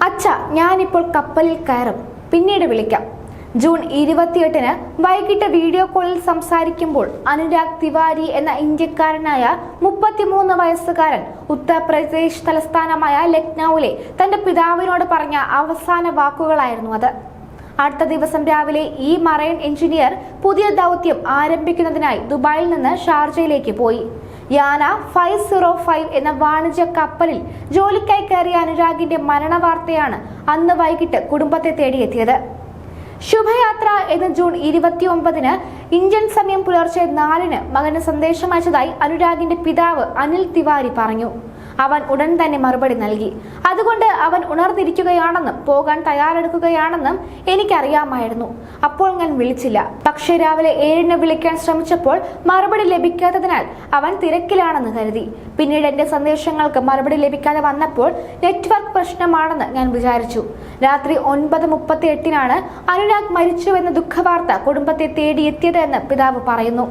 അച്ഛ, ഞാനിപ്പോൾ കപ്പലിൽ കയറും, പിന്നീട് വിളിക്കാം. ജൂൺ 28-ന് വൈകിട്ട് വീഡിയോ കോളിൽ സംസാരിക്കുമ്പോൾ അനുരാഗ് തിവാരി എന്ന ഇന്ത്യക്കാരനായ 33 വയസ്സുകാരൻ ഉത്തർപ്രദേശ് തലസ്ഥാനമായ ലക്നൌവിലെ തന്റെ പിതാവിനോട് പറഞ്ഞ അവസാന വാക്കുകളായിരുന്നു അത്. അടുത്ത ദിവസം രാവിലെ ഈ മറൈൻ എഞ്ചിനീയർ പുതിയ ദൗത്യം ആരംഭിക്കുന്നതിനായി ദുബായിൽ നിന്ന് ഷാർജയിലേക്ക് പോയി. യാന 505 എന്ന വാണിജ്യ കപ്പലിൽ ജോലിക്കായി കയറിയ അനുരാഗിന്റെ മരണവാർത്തയാണ് അന്ന് വൈകിട്ട് കുടുംബത്തെ തേടിയെത്തിയത്. ശുഭയാത്ര എന്ന് ജൂൺ 29-ന് ഇന്ത്യൻ സമയം പുലർച്ചെ 4-ന് മകന് സന്ദേശം അയച്ചതായി അനുരാഗിന്റെ പിതാവ് അനിൽ തിവാരി പറഞ്ഞു. അവൻ ഉടൻ തന്നെ മറുപടി നൽകി. അതുകൊണ്ട് അവൻ ഉണർന്നിരിക്കുകയാണെന്നും പോകാൻ തയ്യാറെടുക്കുകയാണെന്നും എനിക്കറിയാമായിരുന്നു. അപ്പോൾ ഞാൻ വിളിച്ചില്ല. പക്ഷേ രാവിലെ 7-ന് വിളിക്കാൻ ശ്രമിച്ചപ്പോൾ മറുപടി ലഭിക്കാത്തതിനാൽ അവൻ തിരക്കിലാണെന്ന് കരുതി. പിന്നീട് എന്റെ സന്ദേശങ്ങൾക്ക് മറുപടി ലഭിക്കാതെ വന്നപ്പോൾ നെറ്റ്വർക്ക് പ്രശ്നമാണെന്ന് ഞാൻ വിചാരിച്ചു. രാത്രി 9:38-നാണ് അനുരാഗ് മരിച്ചുവെന്ന ദുഃഖവാർത്ത കുടുംബത്തെ തേടിയെത്തിയത് എന്ന് പിതാവ് പറയുന്നു.